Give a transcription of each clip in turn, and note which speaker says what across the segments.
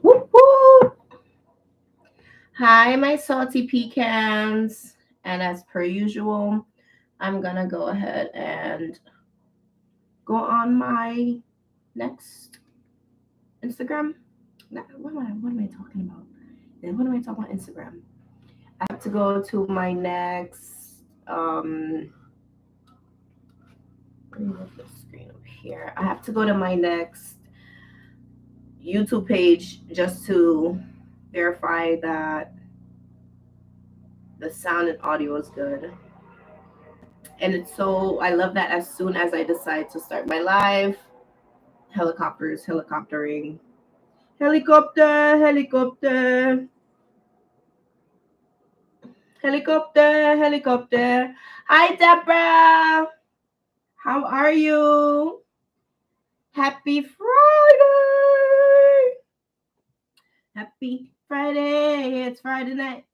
Speaker 1: Whoop, whoop. Hi, my salty pecans. And as per usual, I'm going to go ahead and go on my next Instagram. What am I talking about? What am I talking about? Instagram. I have to go to my next. Let me move the screen over here. I have to go to my next YouTube page just to verify that the sound and audio is good. And it's so, I love that as soon as I decide to start my live, helicopters, helicoptering, helicopter, helicopter, helicopter, helicopter. Hi, Deborah. How are you? Happy Friday. Happy Friday. It's Friday night.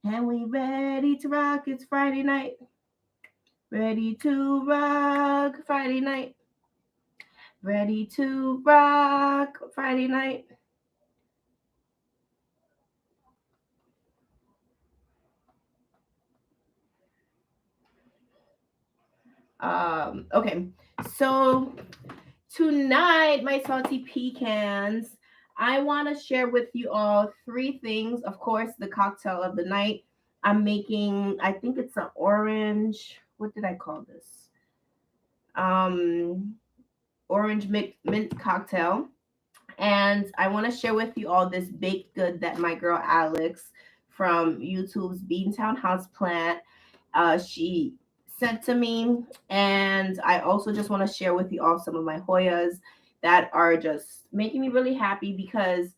Speaker 1: And we ready to rock. It's Friday night. Ready to rock Friday night. Ready to rock Friday night. Okay, so tonight, my salty pecans, I want to share with you all three things. Of course, the cocktail of the night. I'm making, I think it's an orange, what did I call this? Um, Orange mint cocktail. And I want to share with you all this baked good that my girl Alex from YouTube's Beantown HauzPlant, she sent to me. And I also just want to share with you all some of my Hoyas that are just making me really happy because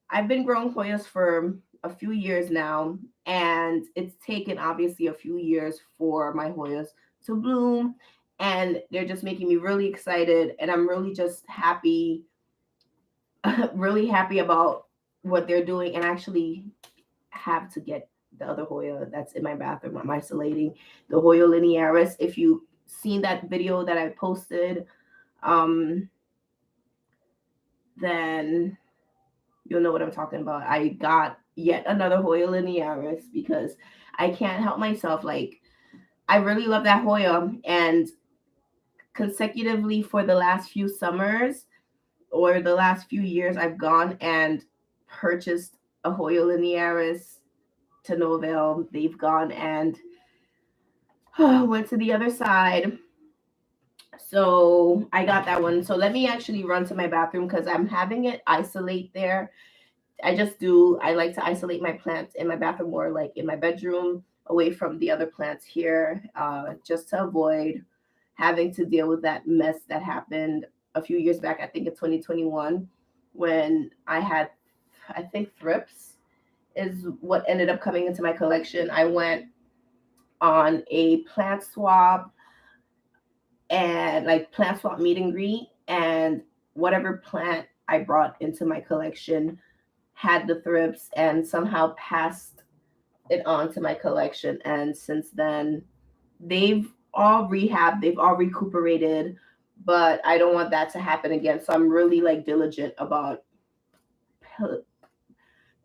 Speaker 1: I've been growing Hoyas for a few years now, and it's taken obviously a few years for my Hoyas to bloom, and they're just making me really excited, and I'm really just happy, really happy about what they're doing, and actually have to get the other Hoya that's in my bathroom. I'm isolating the Hoya linearis. If you seen that video that I posted, um, then you'll know what I'm talking about. I got yet another Hoya linearis because I can't help myself. Like, I really love that Hoya, and consecutively for the last few summers or the last few years, I've gone and purchased a Hoya linearis to no avail. They've gone and went to the other side. So I got that one. So let me actually run to my bathroom because I'm having it isolate there. I like to isolate my plants in my bathroom or like in my bedroom away from the other plants here, just to avoid having to deal with that mess that happened a few years back. I think in 2021 when I had, I think thrips is what ended up coming into my collection. I went on a plant swap and like plant swap meet and greet, and whatever plant I brought into my collection had the thrips and somehow passed it on to my collection. And since then, they've all rehabbed, they've all recuperated, but I don't want that to happen again. So I'm really like diligent about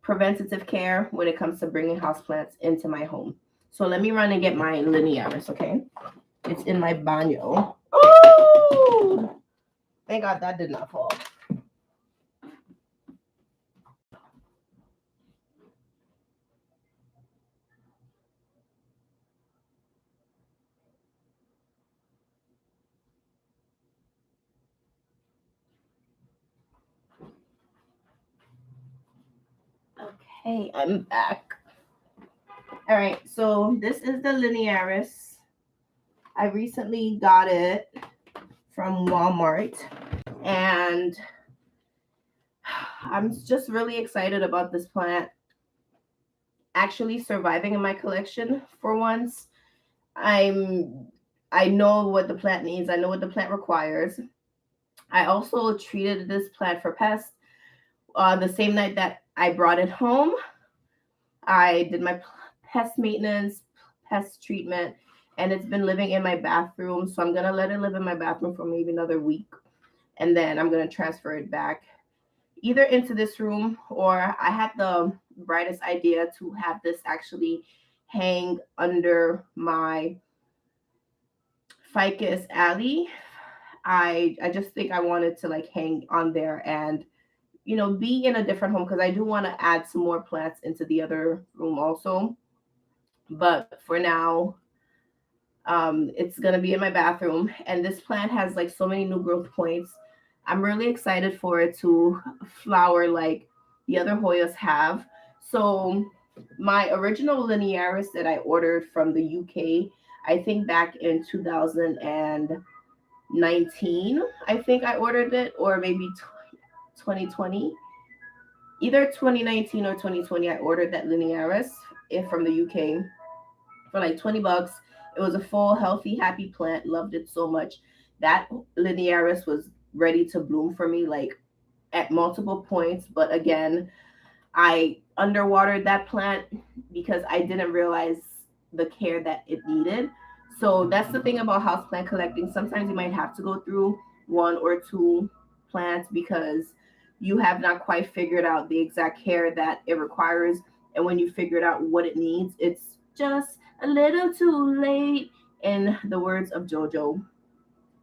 Speaker 1: preventative care when it comes to bringing houseplants into my home. So let me run and get my linearis, okay? It's in my baño. Oh! Thank God that did not fall. Okay, I'm back. All right, so this is the linearis. I recently got it from Walmart, and I'm just really excited about this plant actually surviving in my collection for once. I know what the plant needs. I know what the plant requires. I also treated this plant for pests. The same night that I brought it home, I did my pest maintenance, pest treatment, and it's been living in my bathroom. So I'm gonna let it live in my bathroom for maybe another week, and then I'm gonna transfer it back either into this room, or I had the brightest idea to have this actually hang under my ficus alley. I just think I wanted to like hang on there and be in a different home, because I do want to add some more plants into the other room also. But for now, it's gonna be in my bathroom, and this plant has like so many new growth points. I'm really excited for it to flower like the other Hoyas have. So my original linearis that I ordered from the UK, I think back in 2019, I think I ordered it, or maybe 2020, either 2019 or 2020. I ordered that linearis from the UK for like $20. It was a full, healthy, happy plant. Loved it so much. That linearis was ready to bloom for me, like at multiple points. But again, I underwatered that plant because I didn't realize the care that it needed. So that's the thing about houseplant collecting. Sometimes you might have to go through one or two plants because you have not quite figured out the exact care that it requires. And when you figured out what it needs, it's just a little too late, in the words of JoJo.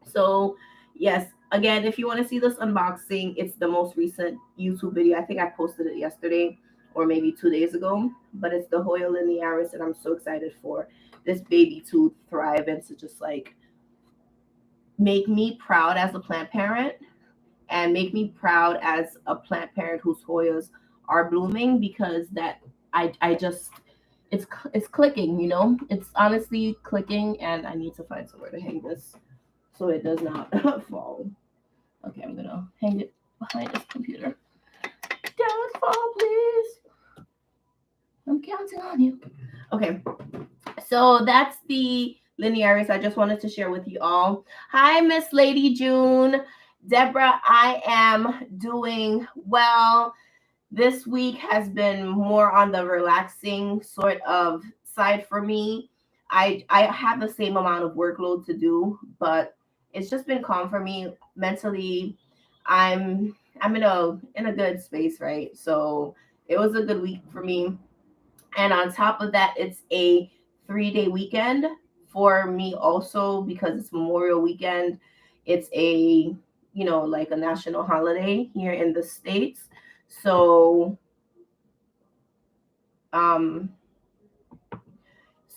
Speaker 1: So, yes, again, if you want to see this unboxing, it's the most recent YouTube video. I think I posted it yesterday or maybe 2 days ago, but it's the Hoya linearis, and I'm so excited for this baby to thrive and to just like make me proud as a plant parent, and make me proud as a plant parent whose Hoyas are blooming, because that I just it's clicking, it's honestly clicking, and I need to find somewhere to hang this so it does not fall. Okay, I'm gonna hang it behind this computer. Don't fall, please. I'm counting on you. Okay, so that's the linearis I just wanted to share with you all. Hi, Miss Lady June. Deborah, I am doing well. This week has been more on the relaxing sort of side for me. I have the same amount of workload to do, but it's just been calm for me mentally. I'm in a good space, right? So it was a good week for me. And on top of that, it's a 3-day weekend for me also, because it's Memorial Weekend. It's a, like a national holiday here in the States. So, um,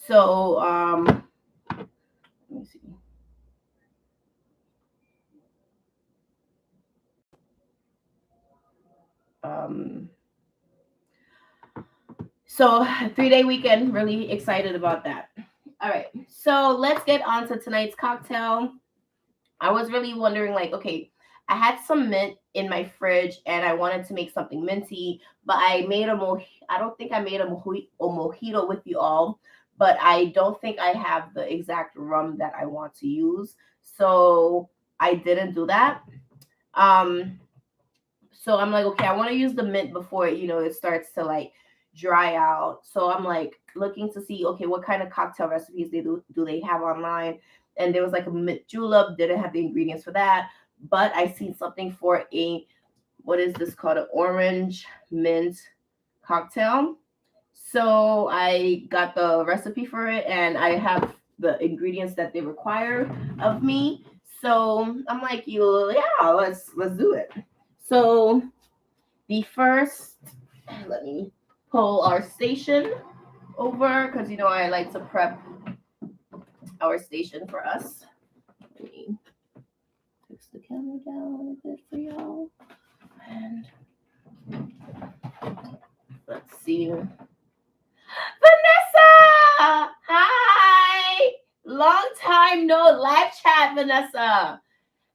Speaker 1: let me see. Um, so 3-day weekend, really excited about that. All right, so let's get on to tonight's cocktail. I was really wondering, like, okay, I had some mint in my fridge and I wanted to make something minty, but I don't think I made a mojito with you all, but I don't think I have the exact rum that I want to use. So I didn't do that. Um, so I'm like, okay, I want to use the mint before, it starts to like dry out. So I'm like looking to see, okay, what kind of cocktail recipes do they have online. And there was like a mint julep, didn't have the ingredients for that, but I seen something for what is this called, an orange mint cocktail. So I got the recipe for it, and I have the ingredients that they require of me. So I'm like, yeah, let's do it. So the first, let me pull our station over, because I like to prep our station for us. Let me fix the camera down a bit for y'all. And let's see. Vanessa! Hi! Long time no live chat, Vanessa.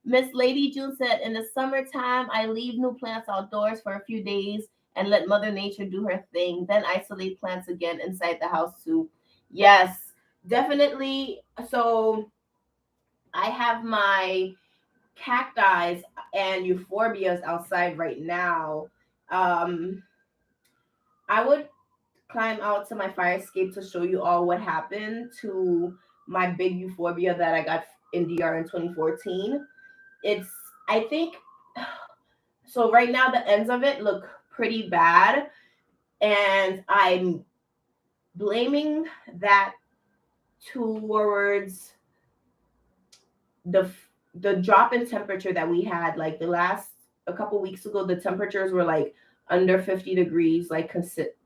Speaker 1: Miss Lady June said, in the summertime, I leave new plants outdoors for a few days and let Mother Nature do her thing, then isolate plants again inside the house too. Yes, definitely. So I have my cacti and euphorbias outside right now. I would climb out to my fire escape to show you all what happened to my big euphorbia that I got in DR in 2014. It's, I think, So right now the ends of it look pretty bad, and I'm blaming that towards the the drop in temperature that we had. Like the last a couple weeks ago, the temperatures were like under 50 degrees, like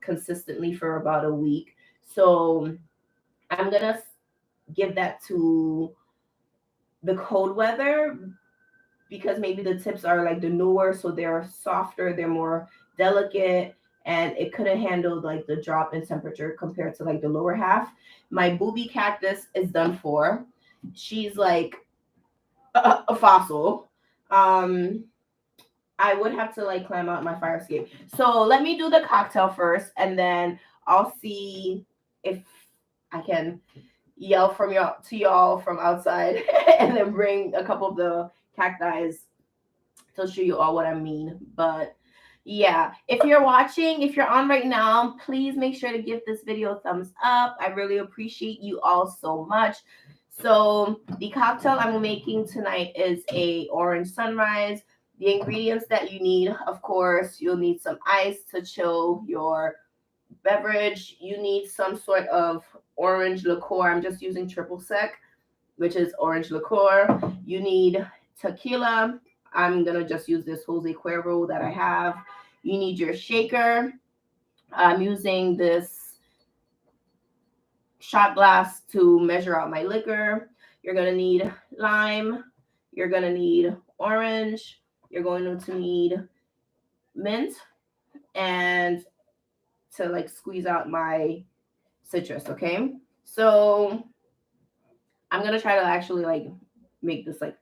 Speaker 1: consistently for about a week. So I'm gonna give that to the cold weather, because maybe the tips are like the newer, so they're softer, they're more delicate, and it couldn't handle like the drop in temperature compared to like the lower half. My booby cactus is done for. She's like a fossil. Um, I would have to like climb out my fire escape. So let me do the cocktail first, and then I'll see if I can yell from y'all to y'all from outside, and then bring a couple of the cacti to show you all what I mean. But yeah, if you're watching, if you're on right now, please make sure to give this video a thumbs up. I really appreciate you all so much. So the cocktail I'm making tonight is a orange sunrise. The ingredients that you need, of course, you'll need some ice to chill your beverage. You need some sort of orange liqueur. I'm just using triple sec, which is orange liqueur. You need tequila. I'm gonna just use this Jose Cuervo that I have. You need your shaker. I'm using this shot glass to measure out my liquor. You're gonna need lime. You're gonna need orange. You're going to need mint, and to like squeeze out my citrus. Okay, so I'm gonna try to actually like make this like,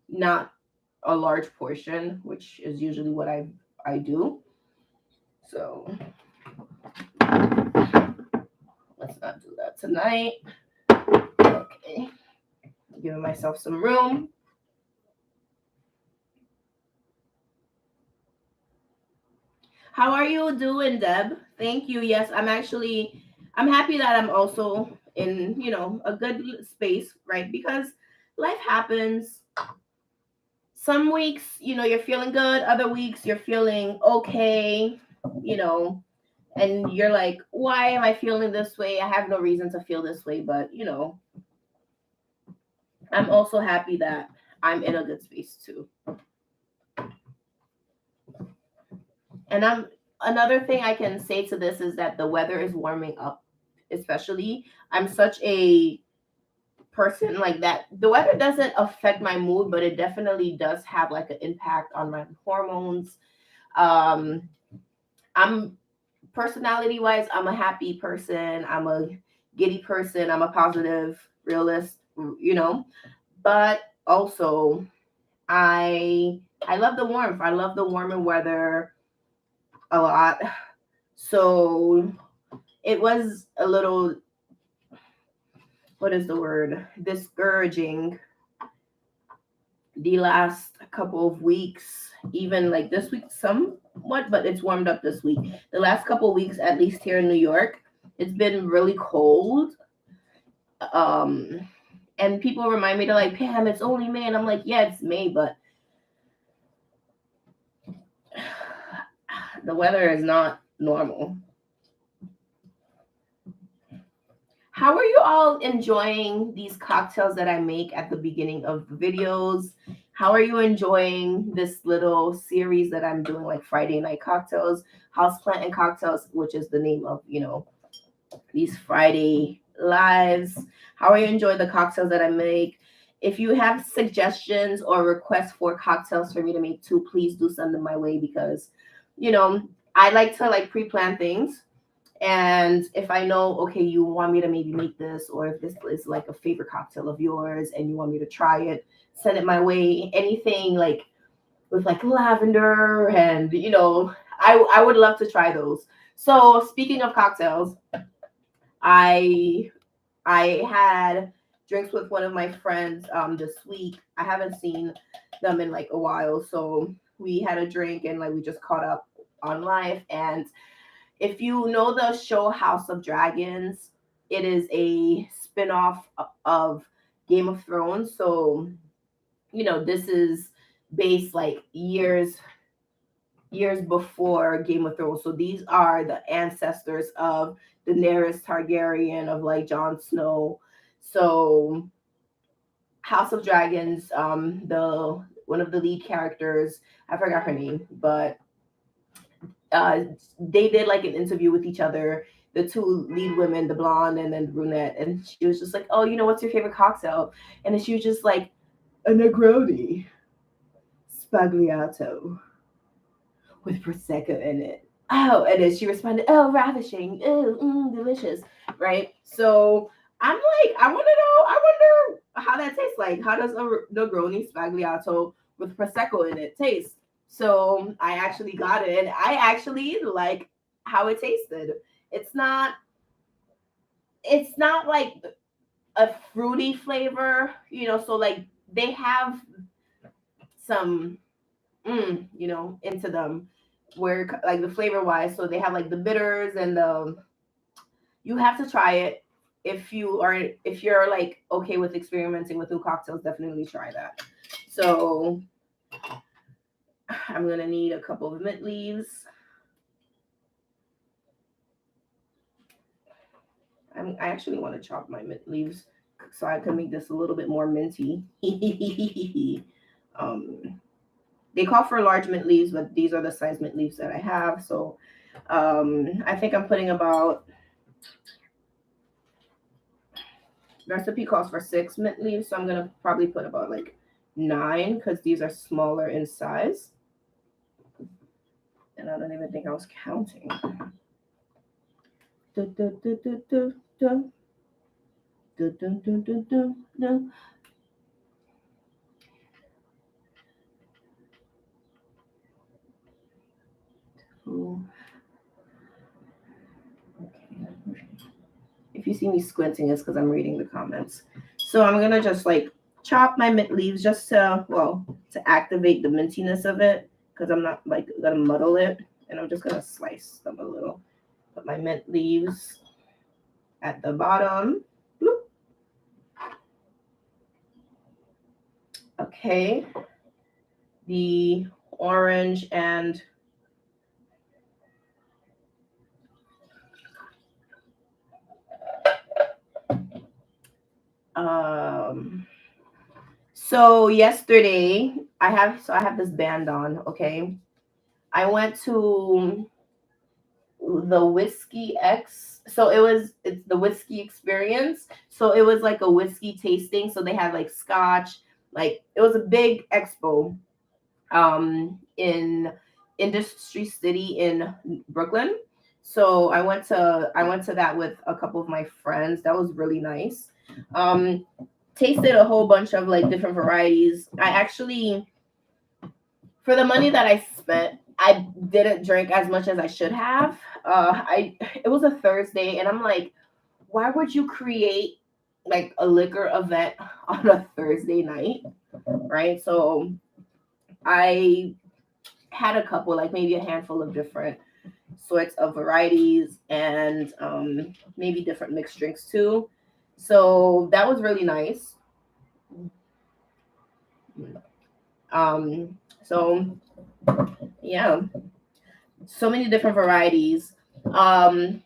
Speaker 1: not a large portion, which is usually what I do. So let's not do that tonight. Okay, giving myself some room. How are you doing, Deb? Thank you. Yes, I'm happy that I'm also in, a good space, right? Because life happens. Some weeks, you're feeling good, other weeks you're feeling okay, you know, and you're like, why am I feeling this way? I have no reason to feel this way, but I'm also happy that I'm in a good space too. And another thing I can say to this is that the weather is warming up, especially. I'm such a person like that. The weather doesn't affect my mood, but it definitely does have like an impact on my hormones. Um, I'm personality wise, I'm a happy person. I'm a giddy person. I'm a positive realist, But also, I love the warmth. I love the warmer weather a lot. So it was a little, what is the word? Discouraging the last couple of weeks, even like this week somewhat, but it's warmed up this week. The last couple of weeks, at least here in New York, it's been really cold. And people remind me, to like, Pam, it's only May. And I'm like, yeah, it's May, but the weather is not normal. How are you all enjoying these cocktails that I make at the beginning of the videos? How are you enjoying this little series that I'm doing, like Friday night cocktails, HauzPlant and cocktails, which is the name of, these Friday lives? How are you enjoying the cocktails that I make? If you have suggestions or requests for cocktails for me to make too, please do send them my way, because, I like to like pre-plan things. And if I know, okay, you want me to maybe make this, or if this is like a favorite cocktail of yours and you want me to try it, send it my way. Anything like with like lavender, and I would love to try those. So speaking of cocktails, I had drinks with one of my friends this week. I haven't seen them in like a while, so we had a drink and like we just caught up on life. And if you know the show House of Dragons, it is a spin-off of Game of Thrones. So, this is based like years years before Game of Thrones. So these are the ancestors of Daenerys Targaryen, of like Jon Snow. So House of Dragons, the one of the lead characters, I forgot her name, but uh, they did like an interview with each other. The two lead women, the blonde and then the brunette, and she was just like, "Oh, you know, what's your favorite cocktail?" And then she was just like, "A Negroni Spagliato with prosecco in it." Oh, and then she responded, "Oh, ravishing, oh, delicious." Right? So I'm like, I want to know. I wonder how that tastes like. How does a Negroni Spagliato with prosecco in it taste? So I actually got it, and I actually like how it tasted. It's not. It's not like a fruity flavor, you know. So like they have some into them where like the flavor wise, so they have like the bitters and the you have to try it if you're like okay with experimenting with new cocktails, definitely try that. So I'm gonna need a couple of mint leaves. I actually want to chop my mint leaves so I can make this a little bit more minty. um they call for large mint leaves, but these are the size mint leaves that I have. So I think I'm putting about recipe calls for 6 mint leaves, so I'm gonna probably put about like 9 because these are smaller in size. And I don't even think I was counting. Du, du, du, du, du, du. Du, du, du, du, du, du. Okay. If you see me squinting, it's because I'm reading the comments. So I'm gonna just like chop my mint leaves just to activate the mintiness of it because I'm not like gonna muddle it, and I'm just gonna slice them a little. Put my mint leaves at the bottom. Bloop. Okay. The orange and so yesterday I have this band on, okay? I went to the Whiskey X. So it's the whiskey experience. So it was like a whiskey tasting. So they had like scotch, like it was a big expo in Industry City in Brooklyn. So I went to that with a couple of my friends. That was really nice. Um Tasted a whole bunch of like different varieties. I actually, for the money that I spent, I didn't drink as much as I should have. I It was a Thursday, and I'm like, why would you create like a liquor event on a Thursday night, right? So I had a couple, like maybe a handful of different sorts of varieties, and maybe different mixed drinks too. So that was really nice. So yeah, so many different varieties. Um,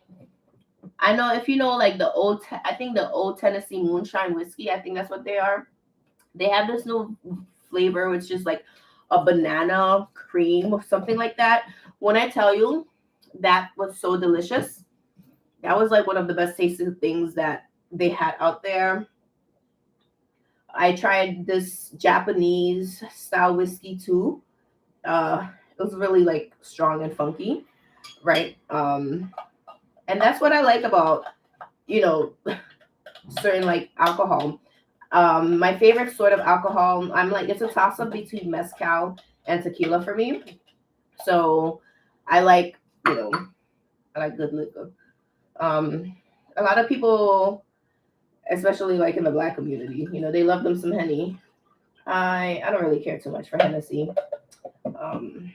Speaker 1: I know if you know like I think the Old Tennessee Moonshine whiskey. I think that's what they are. They have this new flavor, which is like a banana cream or something like that. When I tell you that was so delicious, that was like one of the best tasting things that they had out there. I tried this Japanese style whiskey too. It was really like strong and funky, right? And that's what I like about you know certain like alcohol. My favorite sort of alcohol, I'm like it's a toss up between mezcal and tequila for me. So I like you know I like good liquor. Um, a lot of people, especially like in the black community, they love them some Henny. I don't really care too much for Hennessy. Um,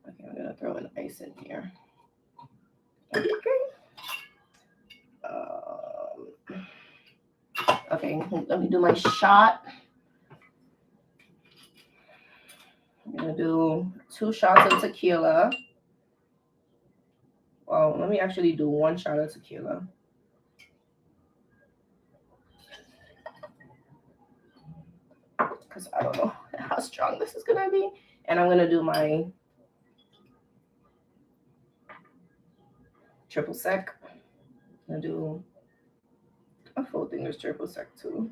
Speaker 1: okay, I'm gonna throw an ice in here. Okay. Okay, let me do my shot. I'm gonna do 2 shots of tequila. Well, let me actually do 1 shot of tequila. Because I don't know how strong this is gonna be. And I'm gonna do my triple sec. I'm gonna do a full thing of triple sec too.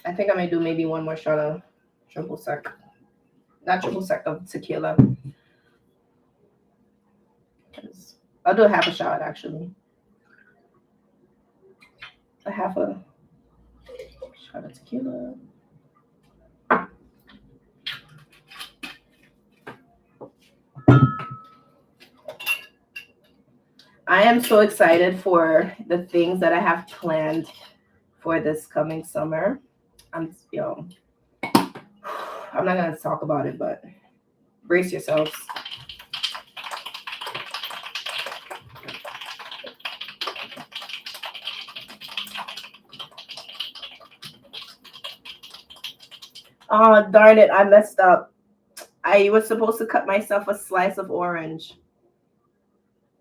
Speaker 1: I think I might do maybe 1 more shot of triple sec. Not triple sec, of tequila. I'll do a half a shot actually. A half a shot of tequila. I am so excited for the things that I have planned for this coming summer. I'm not gonna talk about it, but brace yourselves. Oh, darn it, I messed up. I was supposed to cut myself a slice of orange.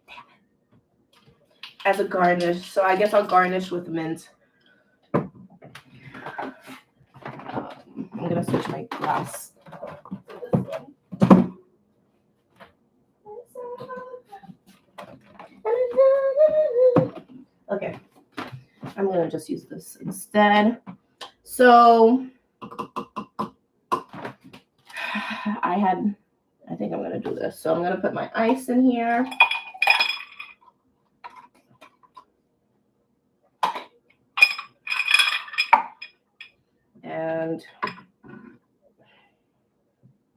Speaker 1: Damn it. As a garnish. So I guess I'll garnish with mint. I'm gonna switch my glass. Okay, I'm gonna just use this instead. So I think I'm gonna do this. So I'm gonna put my ice in here. And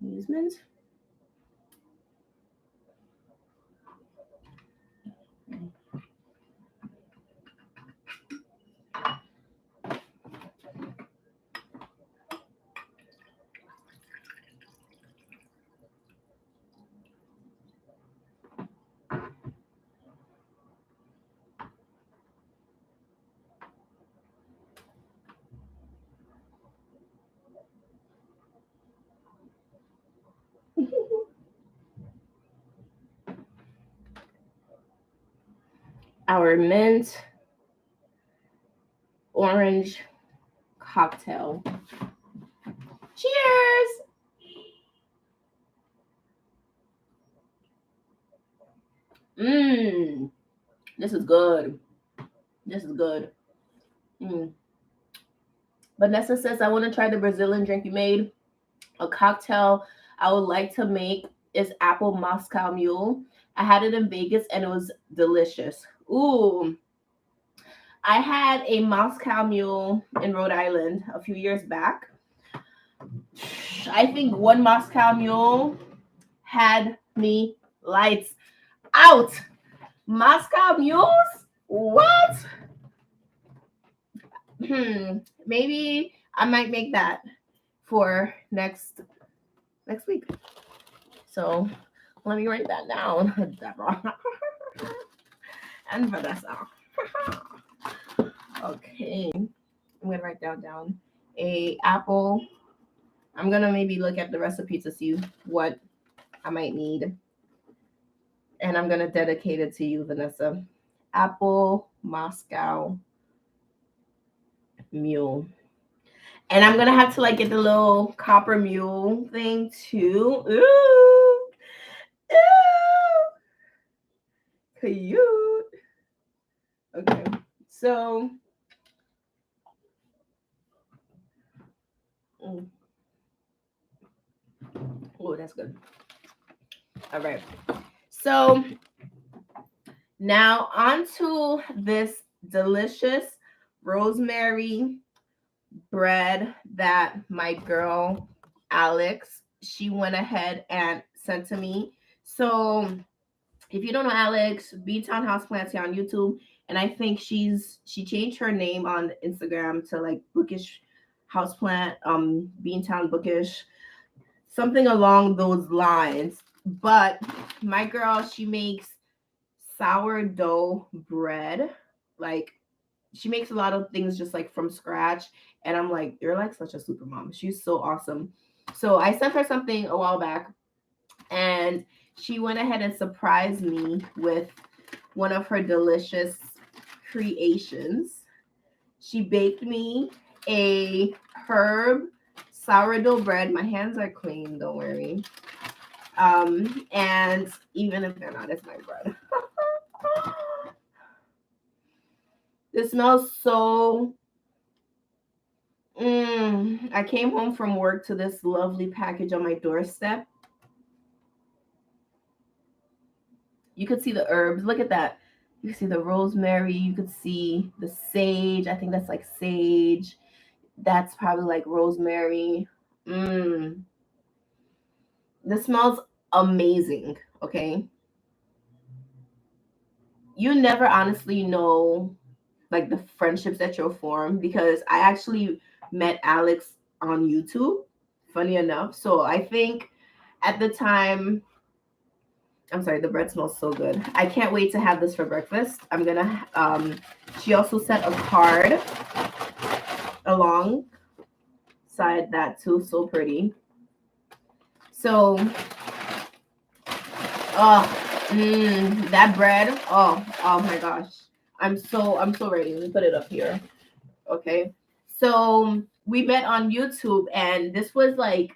Speaker 1: use mint. Our mint orange cocktail. Cheers! This is good. This is good. Vanessa says, I want to try the Brazilian drink you made. A cocktail I would like to make is apple Moscow Mule. I had it in Vegas and it was delicious. Ooh. I had a Moscow Mule in Rhode Island a few years back. I think 1 Moscow Mule had me lights out. Moscow Mules? What? Maybe I might make that for next week. So let me write that down. Deborah. And Vanessa. Okay. I'm gonna write down a apple. I'm gonna maybe look at the recipe to see what I might need. And I'm gonna dedicate it to you, Vanessa. Apple Moscow Mule. And I'm gonna have to like get the little copper mule thing too. Ooh. Cute. Okay, so oh, that's good. All right, so now onto this delicious rosemary bread that my girl Alex, she went ahead and sent to me. So if you don't know Alex, Beantown HauzPlant on YouTube, and I think she changed her name on Instagram to like Bookish HauzPlant, Beantown Bookish, something along those lines. But my girl, she makes sourdough bread. Like she makes a lot of things just like from scratch. And I'm like, you're like such a super mom. She's so awesome. So I sent her something a while back, and she went ahead and surprised me with one of her delicious creations. She baked me a herb sourdough bread. My hands are clean, don't worry. And even if they're not, it's my bread. This smells so. I came home from work to this lovely package on my doorstep. You could see the herbs. Look at that. You can see the rosemary. You could see the sage. I think that's like sage. That's probably like rosemary. Mmm. This smells amazing. Okay. You never honestly know like the friendships that you'll form, because I actually met Alex on YouTube, funny enough. So I think at the time, I'm sorry, the bread smells so good. I can't wait to have this for breakfast. I'm gonna she also sent a card alongside that too. So pretty. So that bread. Oh my gosh. I'm so ready. Let me put it up here. Okay. So we met on YouTube, and this was like,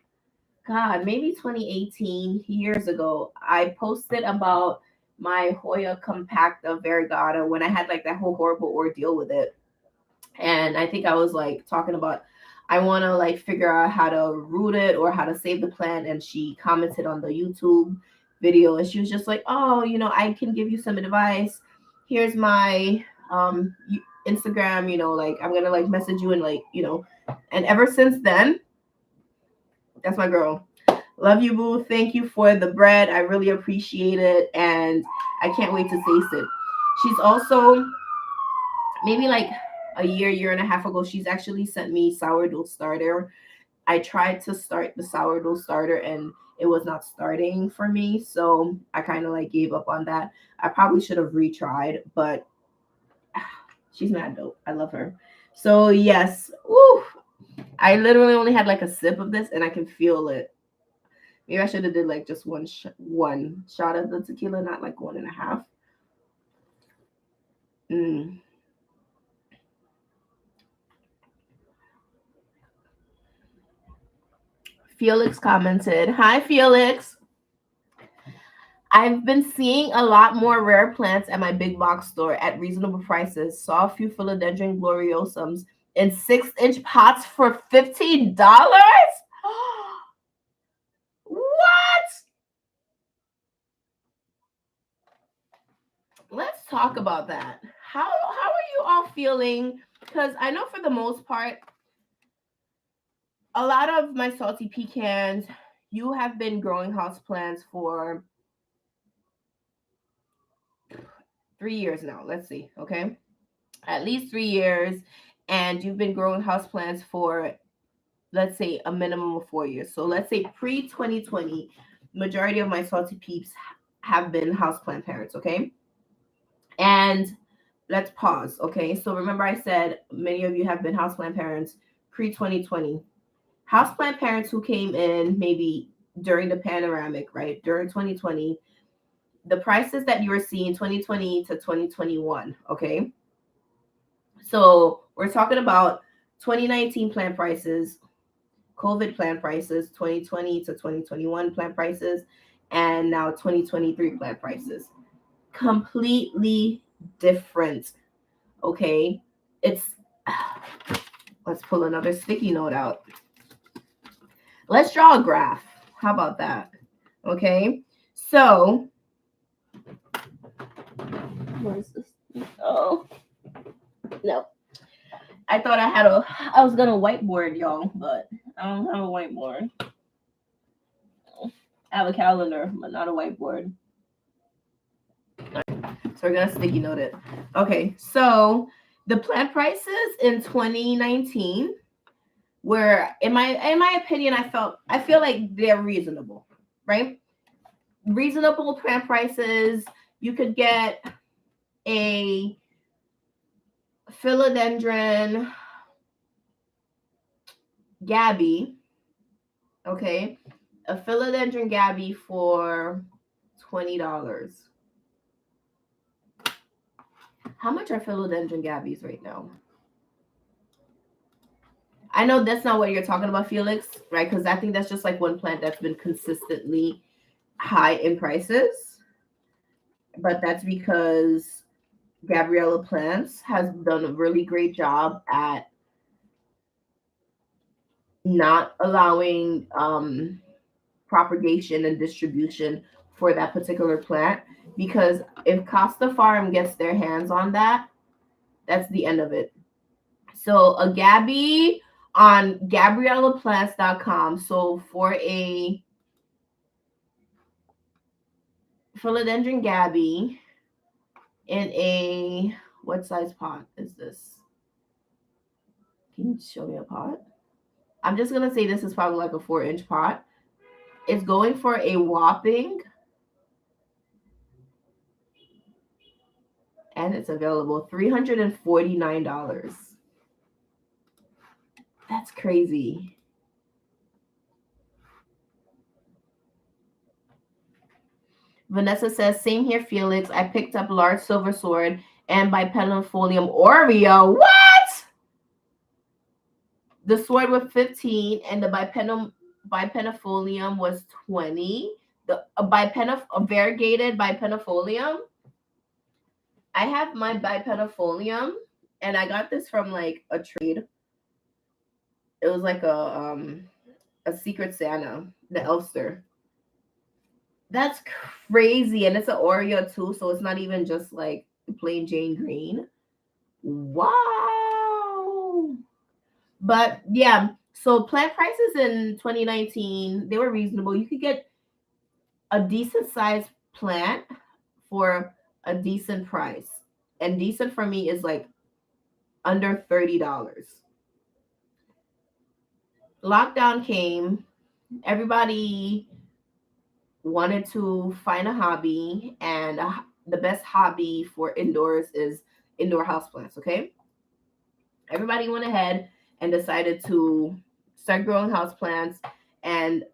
Speaker 1: God, maybe 2018, years ago. I posted about my Hoya compacta variegata when I had like that whole horrible ordeal with it. And I think I was like talking about, I want to like figure out how to root it or how to save the plant. And she commented on the YouTube video, and she was just like, oh, I can give you some advice. Here's my Instagram, like I'm gonna like message you, and like, and ever since then, that's my girl. Love you, boo. Thank you for the bread. I really appreciate it, and I can't wait to taste it. She's also, maybe like a year and a half ago, she's actually sent me sourdough starter. I tried to start the sourdough starter, and it was not starting for me, so I kind of like gave up on that. I probably should have retried, but she's mad dope. I love her. So yes, woo, I literally only had like a sip of this, and I can feel it. Maybe I should have did like just one shot of the tequila, not like one and a half. Felix commented, "Hi Felix. I've been seeing a lot more rare plants at my big box store at reasonable prices. Saw a few philodendron gloriosums in 6-inch pots for $15. What? Let's talk about that. How are you all feeling? Because I know for the most part, a lot of my salty pecans, you have been growing house plants for 3 years now. Let's see, okay? At least 3 years, and you've been growing house plants for, let's say, a minimum of 4 years. So let's say pre-2020, majority of my salty peeps have been houseplant parents, okay? And let's pause, okay? So remember I said many of you have been houseplant parents pre-2020. Houseplant parents who came in maybe during the panoramic, right? During 2020, the prices that you were seeing 2020 to 2021, okay? So we're talking about 2019 plant prices, COVID plant prices, 2020 to 2021 plant prices, and now 2023 plant prices. Completely different, okay? It's, let's pull another sticky note out. Let's draw a graph. How about that? Okay, so what is this? Oh, no. I thought I was gonna whiteboard y'all, but I don't have a whiteboard. I have a calendar, but not a whiteboard. So we're gonna sticky note it. Okay, so the plant prices in 2019 were, in my opinion, I feel like they're reasonable, right? Reasonable plant prices. You could get a philodendron Gabby. Okay, a philodendron Gabby for $20. How much are philodendron Gabbies right now? I know that's not what you're talking about, Felix, right? Because I think that's just like one plant that's been consistently high in prices. But that's because Gabriella Plants has done a really great job at not allowing propagation and distribution for that particular plant. Because if Costa Farm gets their hands on that, that's the end of it. So a Gabby on GabriellaPlants.com. So for a philodendron Gabby in a, what size pot is this? Can you show me a pot? I'm just gonna say this is probably like a 4-inch pot. It's going for a whopping, and it's available, $349. That's crazy. Vanessa says, same here, Felix. I picked up large silver sword and bipennifolium Oreo. What? The sword was 15 and the bipennifolium was 20. The a variegated bipennifolium. I have my bipennifolium, and I got this from like a trade. It was like a Secret Santa, the Elfster. That's crazy, and it's an Oreo too, so it's not even just like plain Jane green. Wow. But yeah, so plant prices in 2019, they were reasonable. You could get a decent sized plant for a decent price. And decent for me is like under $30. Lockdown came, everybody wanted to find a hobby, and the best hobby for indoors is indoor houseplants, okay? Everybody went ahead and decided to start growing houseplants, and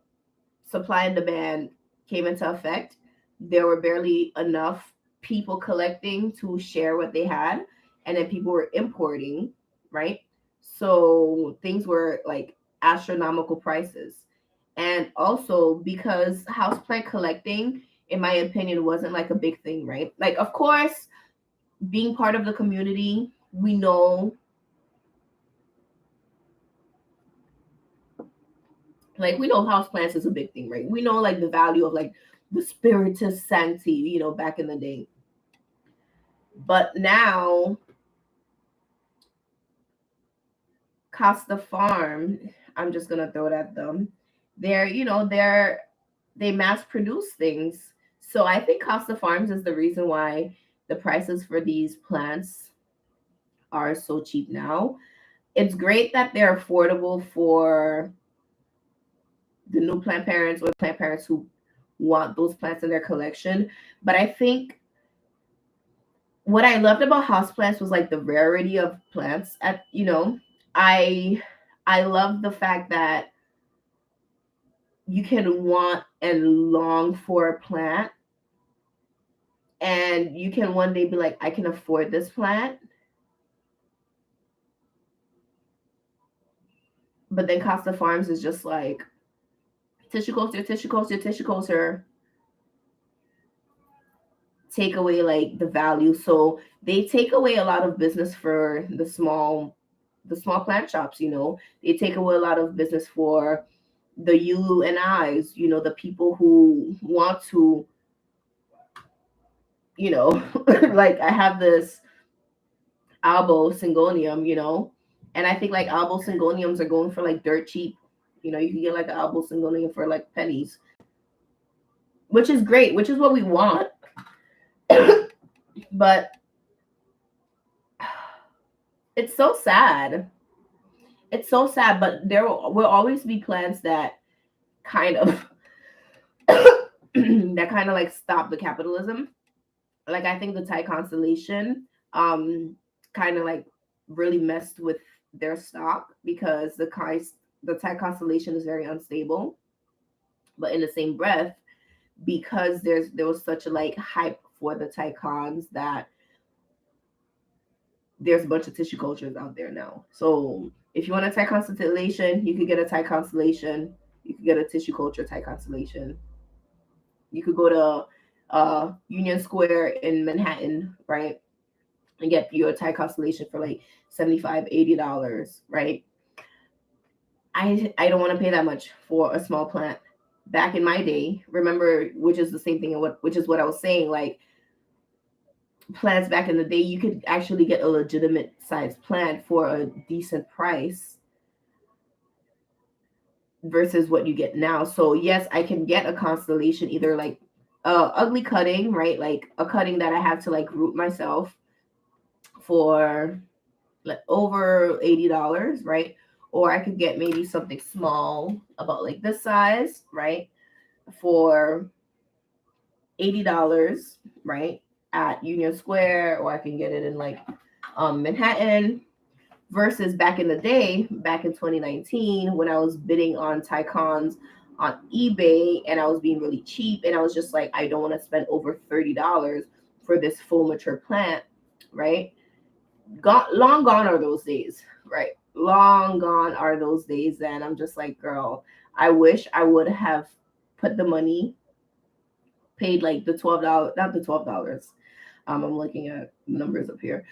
Speaker 1: supply and demand came into effect. There were barely enough people collecting to share what they had, and then people were importing, right? So things were like astronomical prices. And also because houseplant collecting, in my opinion, wasn't like a big thing, right? Like, of course, being part of the community, we know, like, we know houseplants is a big thing, right? We know like the value of like the spiritus sancti, back in the day. But now Costa Farm, I'm just gonna throw it at them. They mass produce things. So I think Costa Farms is the reason why the prices for these plants are so cheap now. It's great that they're affordable for the new plant parents or plant parents who want those plants in their collection. But I think what I loved about houseplants was like the rarity of plants. I love the fact that you can want and long for a plant, and you can one day be like, I can afford this plant. But then Costa Farms is just like tissue culture, tissue culture, tissue culture. Take away like the value. So they take away a lot of business for the small plant shops. They take away a lot of business for the you and I's, the people who want to, like I have this albo syngonium, and I think like albo syngoniums are going for like dirt cheap. You can get like an albo syngonium for like pennies, which is great, which is what we want. But it's so sad. It's so sad, but there will always be plants that kind of that kind of like stop the capitalism. Like I think the Thai constellation kind of like really messed with their stock because the Thai constellation is very unstable. But in the same breath, because there was such a like hype for the Tycons that there's a bunch of tissue cultures out there now. So if you want a Thai constellation, you could get a Thai constellation. You could get a tissue culture Thai constellation. You could go to Union Square in Manhattan, right, and get your Thai constellation for like $75, $80, right? I don't want to pay that much for a small plant. Back in my day, remember, which is the same thing, and which is what I was saying, like plants back in the day, you could actually get a legitimate sized plant for a decent price versus what you get now. So yes, I can get a constellation, either like ugly cutting, right? Like a cutting that I have to like root myself for like over $80, right? Or I could get maybe something small about like this size, right? For $80, right? At Union Square, or I can get it in like Manhattan. Versus back in the day, back in 2019, when I was bidding on Tycons on eBay and I was being really cheap, and I was just like, I don't want to spend over $30 for this full mature plant, right? Long gone are those days, right? Long gone are those days. And I'm just like, girl, I wish I would have put the money, paid like the $12, not the $12. I'm looking at numbers up here.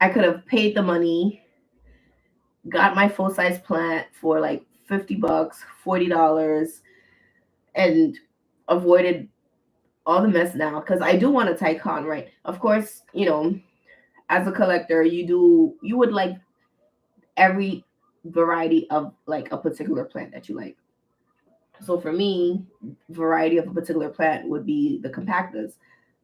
Speaker 1: I could have paid the money, got my full size plant for like $50, $40, and avoided all the mess now. Because I do want a Tycon, right? Of course, as a collector, you would like every variety of like a particular plant that you like. So for me, variety of a particular plant would be the compactas.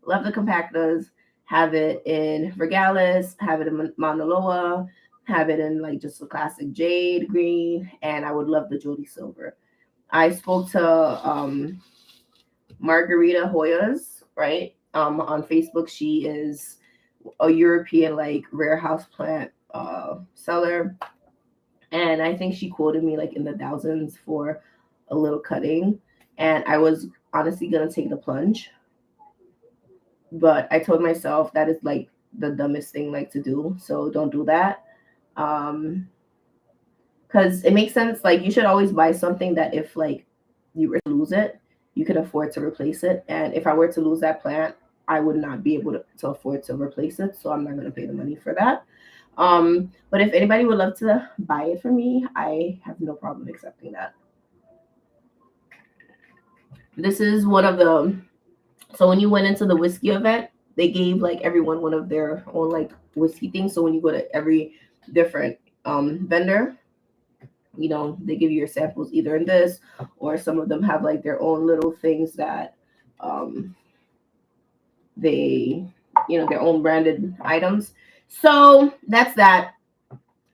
Speaker 1: Love the compactas. Have it in Regalis, have it in Mauna Loa, have it in like just a classic jade green, and I would love the Jody silver. I spoke to Margarita Hoyas, right? On Facebook. She is a European like rare HauzPlant seller, and I think she quoted me like in the thousands for a little cutting, and I was honestly gonna take the plunge, but I told myself that is like the dumbest thing like to do, so don't do that. Because it makes sense, like you should always buy something that if like you were to lose it, you could afford to replace it. And if I were to lose that plant, I would not be able to afford to replace it, so I'm not going to pay the money for that. But if anybody would love to buy it for me, I have no problem accepting that. This is one of the, so when you went into the whiskey event, they gave like everyone one of their own like whiskey things. So when you go to every different vendor, they give you your samples either in this, or some of them have like their own little things that they, their own branded items. So that's that.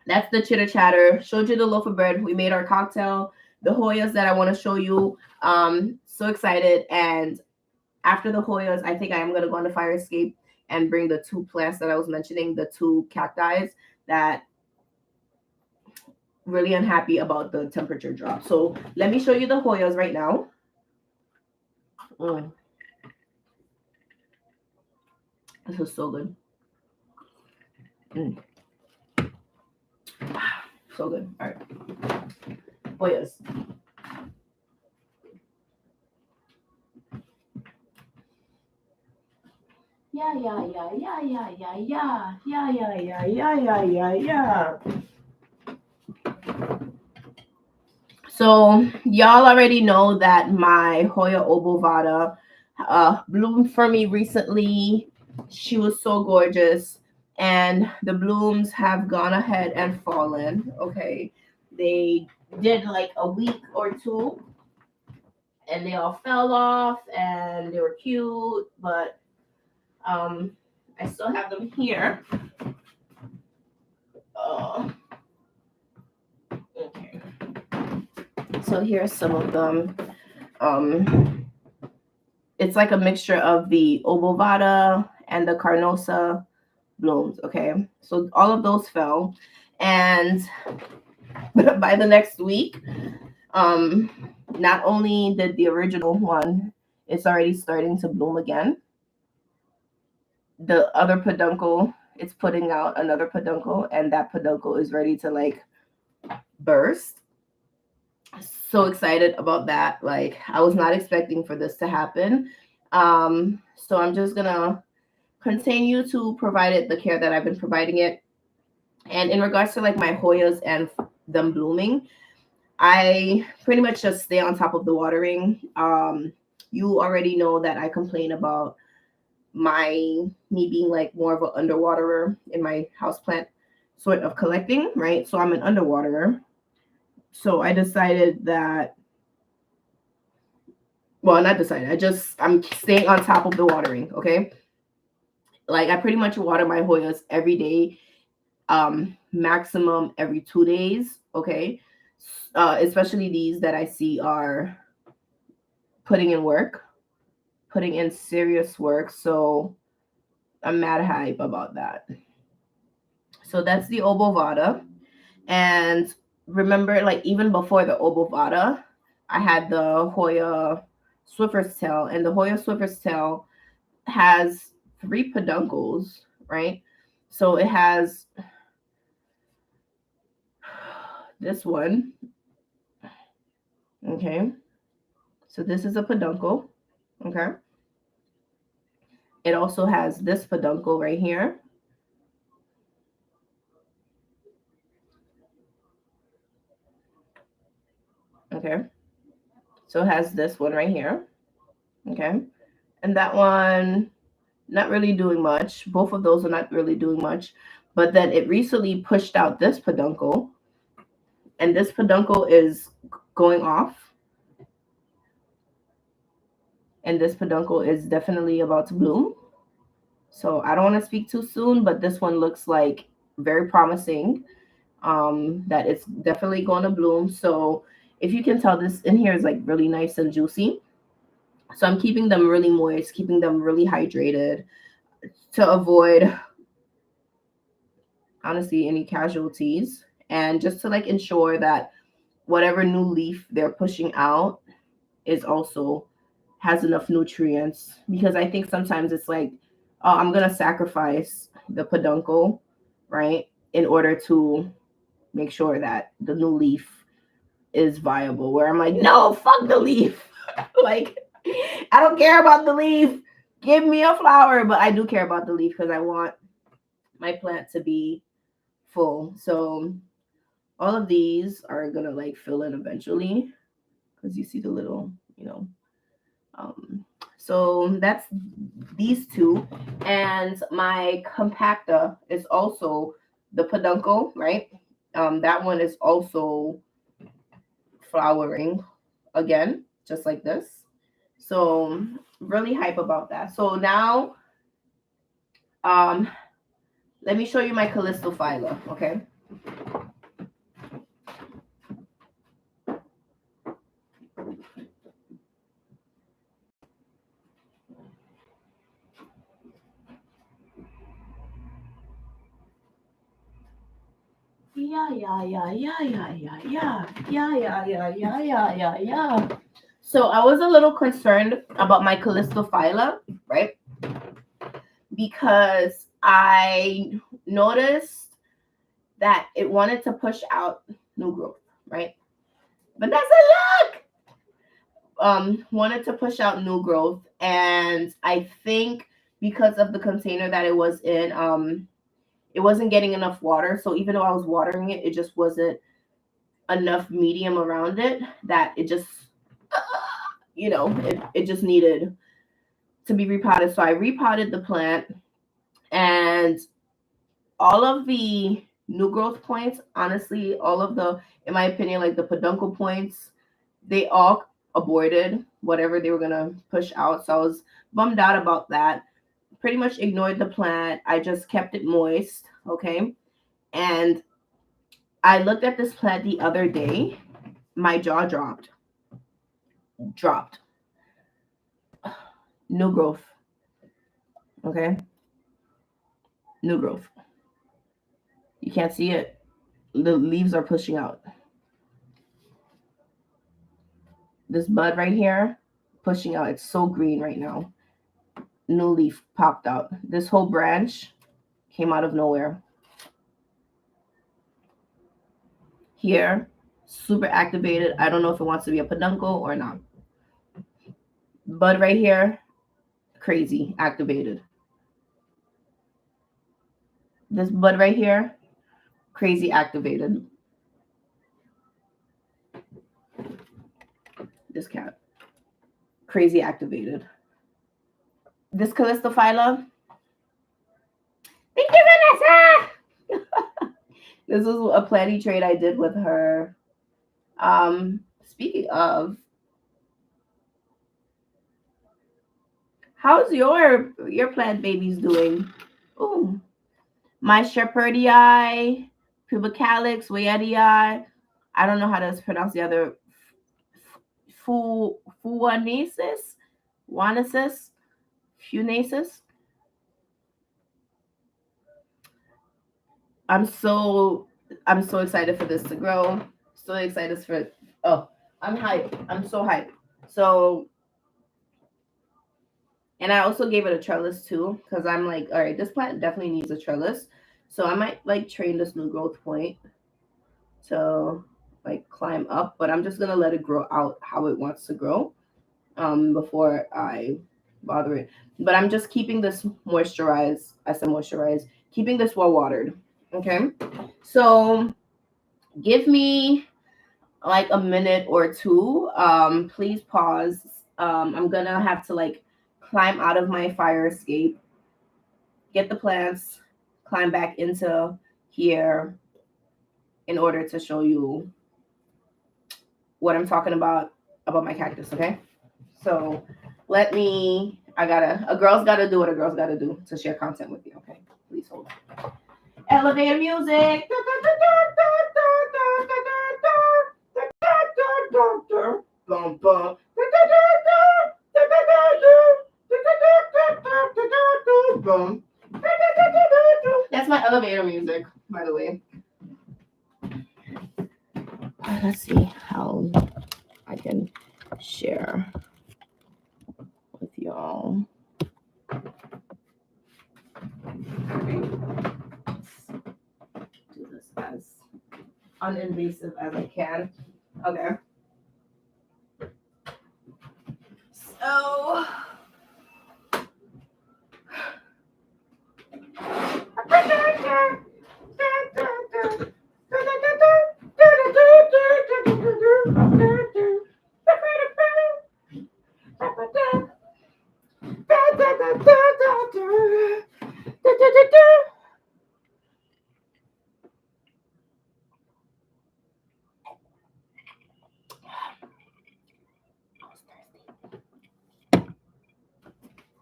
Speaker 1: That's the chitter chatter. Showed you the loaf of bread. We made our cocktail, the Hoyas that I want to show you. So excited. And after the Hoyas, I think I am going to go on the fire escape and bring the two plants that I was mentioning, the two cacti that really unhappy about the temperature drop. So let me show you the Hoyas right now. This is so good. So good. All right. Hoyas. Yeah. So y'all already know that my Hoya obovata bloomed for me recently. She was so gorgeous, and the blooms have gone ahead and fallen. Okay, they did like a week or two, and they all fell off, and they were cute, but I still have them here. Okay. So here's some of them. It's like a mixture of the obovata and the carnosa, blooms. Okay, so all of those fell, and by the next week, not only did the original one, it's already starting to bloom again. The other peduncle, it's putting out another peduncle, and that peduncle is ready to like burst. So excited about that. Like, I was not expecting for this to happen. So I'm just gonna continue to provide it the care that I've been providing it. And in regards to like my Hoyas and them blooming, I pretty much just stay on top of the watering. You already know that I complain about me being like more of an underwaterer in my houseplant sort of collecting, right? So I'm an underwaterer. So I decided that, well, not decided. I'm staying on top of the watering, okay? Like, I pretty much water my Hoyas every day, maximum every 2 days, okay? Especially these that I see are putting in serious work. So I'm mad hype about that. So that's the obovata. And remember, like, even before the obovata, I had the Hoya Swiffer's tail, and the Hoya Swiffer's tail has 3 peduncles, right? So it has this one. Okay. So this is a peduncle. Okay. It also has this peduncle right here. Okay. So it has this one right here. Okay. And that one, not really doing much. Both of those are not really doing much. But then it recently pushed out this peduncle. And this peduncle is going off. And this peduncle is definitely about to bloom. So I don't want to speak too soon, but this one looks like very promising. That it's definitely going to bloom. So if you can tell, this in here is like really nice and juicy. So I'm keeping them really moist, keeping them really hydrated to avoid, honestly, any casualties, and just to like ensure that whatever new leaf they're pushing out is also has enough nutrients. Because I think sometimes it's like, oh, I'm gonna sacrifice the peduncle, right, in order to make sure that the new leaf is viable. Where I'm like, no, fuck the leaf. Like, I don't care about the leaf. Give me a flower. But I do care about the leaf because I want my plant to be full. So all of these are gonna like fill in eventually, because you see the little, so that's these two. And my compacta is also the peduncle, right? That one is also flowering again, just like this. So really hype about that. So now, um, let me show you my Calistophylla, okay? Yeah. So I was a little concerned about my Calistophylla, right? Because I noticed that it wanted to push out new growth, right? But that's a look. Wanted to push out new growth, and I think because of the container that it was in, it wasn't getting enough water. So even though I was watering it, it just wasn't enough medium around it, that it just, it just needed to be repotted. So I repotted the plant, and all of the new growth points, honestly, all of the, in my opinion, like the peduncle points, they all aborted whatever they were going to push out. So I was bummed out about that. Pretty much ignored the plant. I just kept it moist. Okay. And I looked at this plant the other day. My jaw dropped. New growth. Okay. New growth. You can't see it. The leaves are pushing out. This bud right here, pushing out. It's so green right now. New leaf popped out. This whole branch came out of nowhere. Here, super activated. I don't know if it wants to be a peduncle or not. Bud right here, crazy activated. This bud right here, crazy activated. This cat, crazy activated. This Calistophylla, thank you, Vanessa. This is a planty trade I did with her. Speaking of, how's your plant babies doing? Ooh, my Shepherdii, Pubicalix, Wayedii. I don't know how to pronounce the other. Fuanasis, Funasis. I'm so excited for this to grow. So excited for it. Oh, I'm hyped. I'm so hyped. So, and I also gave it a trellis too, because I'm like, all right, this plant definitely needs a trellis. So I might like train this new growth point to like climb up, but I'm just gonna let it grow out how it wants to grow before I bother it. But I'm just keeping this moisturized. I said moisturized, keeping this well watered. Okay. So give me like a minute or two. Please pause. I'm gonna have to like climb out of my fire escape, get the plants, climb back into here in order to show you what I'm talking about my cactus. Okay. So a girl's gotta do what a girl's gotta do to share content with you. Okay. Please hold on. Elevator music. That's my elevator music, by the way. Let's see how I can share with y'all. Do this as uninvasive as I can. Okay. So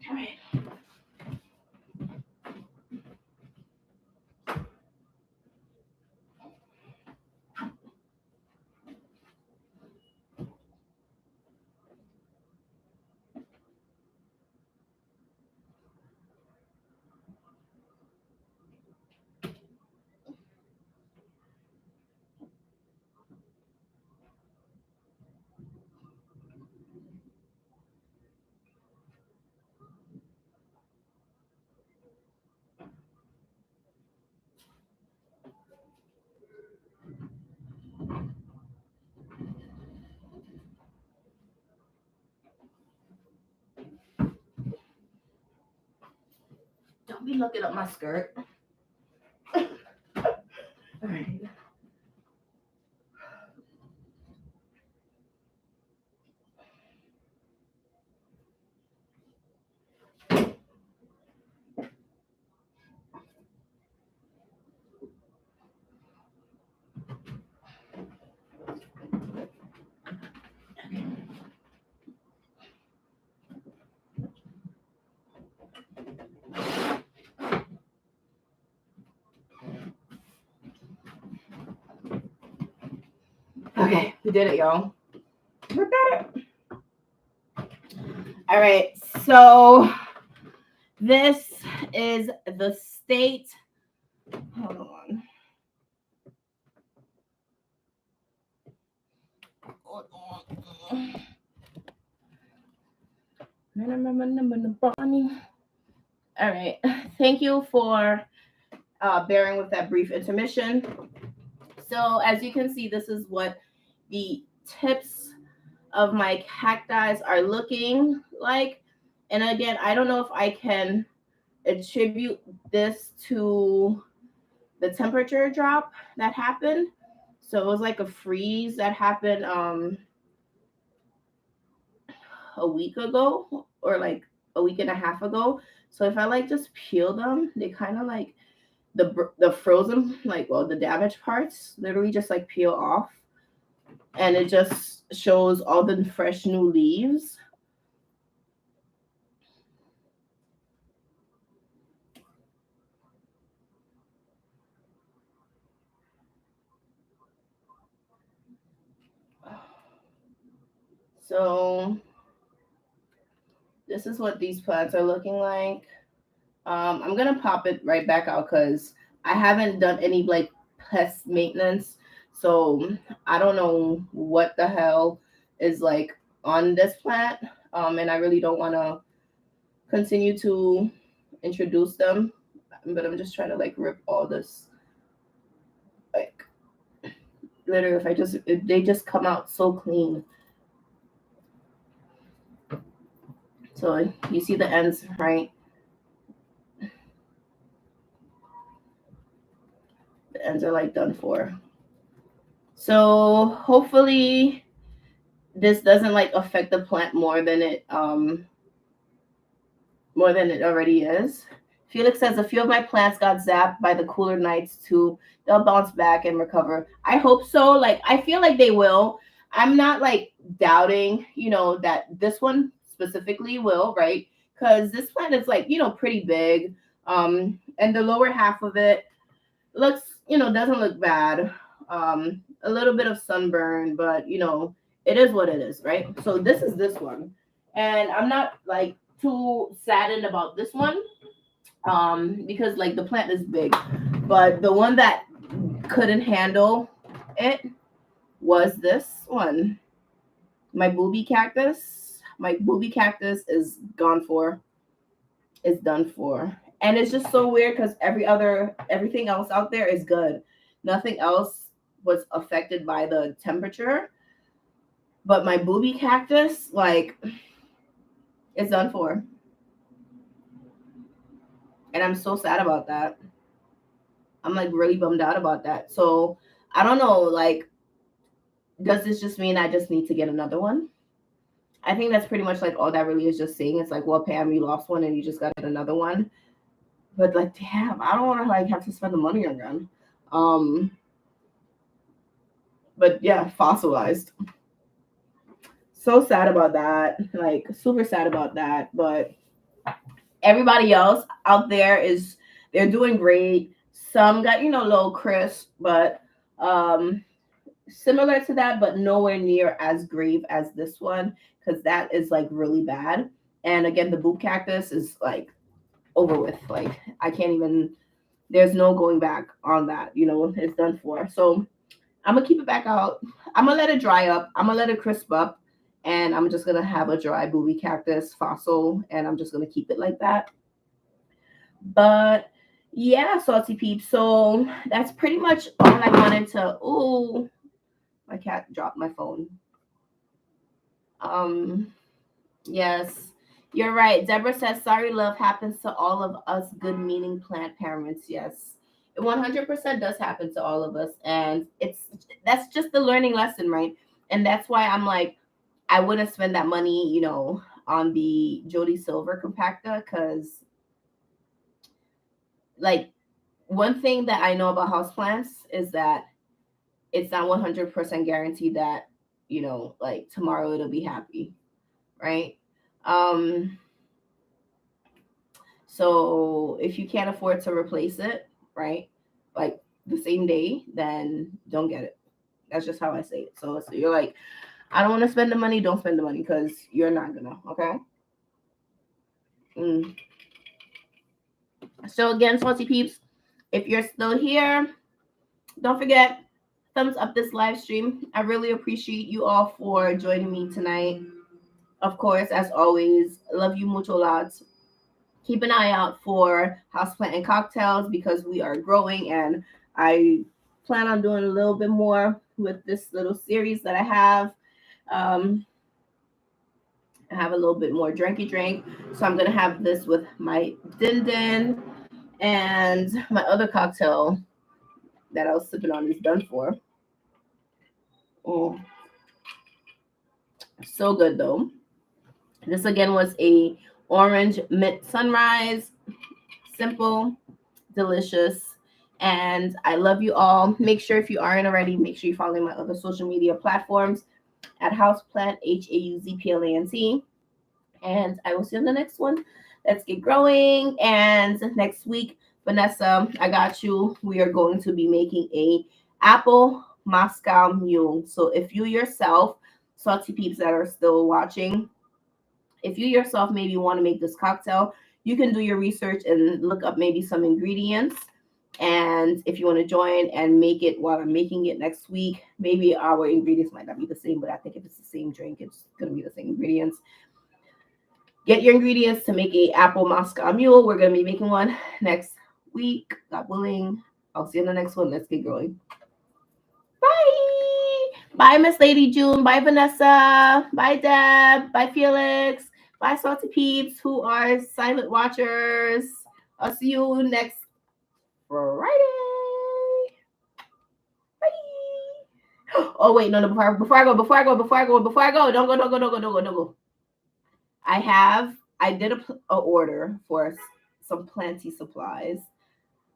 Speaker 1: all right. Don't be looking up my skirt. All right. Okay, we did it, y'all. We did it. All right, so this is the state. Hold on. All right. Thank you for bearing with that brief intermission. So as you can see, this is what the tips of my cacti are looking like. And again, I don't know if I can attribute this to the temperature drop that happened. So it was like a freeze that happened a week ago or like a week and a half ago. So if I like just peel them, they kind of like the frozen, like, well, the damaged parts literally just like peel off, and it just shows all the fresh new leaves. So this is what these plants are looking like. I'm gonna pop it right back out because I haven't done any like pest maintenance, so I don't know what the hell is like on this plant. And I really don't want to continue to introduce them, but I'm just trying to like rip all this, like, literally if they just come out so clean. So you see the ends, right? The ends are like done for. So hopefully this doesn't like affect the plant more than it already is. Felix says a few of my plants got zapped by the cooler nights too. They'll bounce back and recover. I hope so. Like, I feel like they will. I'm not like doubting, that this one specifically will, right? Because this plant is like, pretty big. And the lower half of it looks, doesn't look bad. A little bit of sunburn, but it is what it is, right? So this is this one. And I'm not like too saddened about this one, because like the plant is big, but the one that couldn't handle it was this one, my booby cactus. My booby cactus is gone for, is done for. And it's just so weird because everything else out there is good. Nothing else was affected by the temperature, but my booby cactus, like, it's done for. And I'm so sad about that. I'm like really bummed out about that. So I don't know, like, does this just mean I just need to get another one? I think that's pretty much like all that really is just saying. It's like, well, Pam, you lost one and you just got another one. But like, damn, I don't want to like have to spend the money again. But yeah, fossilized. So sad about that. Like, super sad about that. But everybody else out there they're doing great. Some got, a little crisp, but similar to that, but nowhere near as grave as this one, because that is like really bad. And again, the boob cactus is like over with. Like, I can't even, there's no going back on that. It's done for. So I'm gonna keep it back out. I'm gonna let it dry up. I'm gonna let it crisp up, and I'm just gonna have a dry booby cactus fossil, and I'm just gonna keep it like that. But yeah, salty peeps. So that's pretty much all I wanted to. Ooh, my cat dropped my phone. Yes, you're right. Deborah says, sorry, love happens to all of us good meaning plant parents. Yes, it 100% does happen to all of us. And that's just the learning lesson, right? And that's why I'm like, I wouldn't spend that money, on the Jody Silver compactor, because like, one thing that I know about houseplants is that it's not 100% guaranteed that, like tomorrow it'll be happy, right? So if you can't afford to replace it, right, like the same day, then don't get it. That's just how I say it. So you're like, I don't want to spend the money. Don't spend the money, because you're not gonna. Okay. So again, salty peeps, if you're still here, don't forget, thumbs up this live stream. I really appreciate you all for joining me tonight. Of course, as always, love you mucho lots. Keep an eye out for HauzPlant and cocktails because we are growing, and I plan on doing a little bit more with this little series that I have. Um, I have a little bit more drinky drink. So I'm gonna have this with my din din, and my other cocktail that I was sipping on is done for. Oh, so good though. This again was a orange mint sunrise, simple, delicious, and I love you all. Make sure if you aren't already, make sure you follow my other social media platforms at HauzPlant, HauzPlant. And I will see you on the next one. Let's get growing. And next week, Vanessa, I got you. We are going to be making a apple Moscow Mule. So if you yourself, salty peeps that are still watching, if you yourself maybe want to make this cocktail, you can do your research and look up maybe some ingredients. And if you want to join and make it while I'm making it next week, maybe our ingredients might not be the same, but I think if it's the same drink, it's going to be the same ingredients. Get your ingredients to make a apple Moscow Mule. We're going to be making one next week. God willing. I'll see you in the next one. Let's get going. Bye. Bye, Miss Lady June. Bye, Vanessa. Bye, Deb. Bye, Felix. Bye, Salty Peeps, who are silent watchers. I'll see you next Friday. Bye. Oh wait, no, before I go, don't go. I did a order for some planty supplies,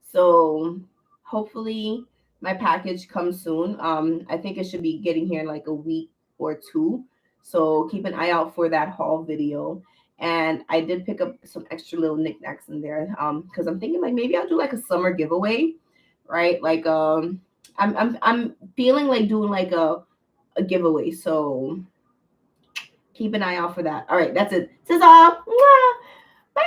Speaker 1: so hopefully my package comes soon. I think it should be getting here in like a week or two, so keep an eye out for that haul video. And I did pick up some extra little knickknacks in there, because I'm thinking like maybe I'll do like a summer giveaway, right? Like I'm feeling like doing like a giveaway, so keep an eye out for that. All right, that's it. This is all. Bye.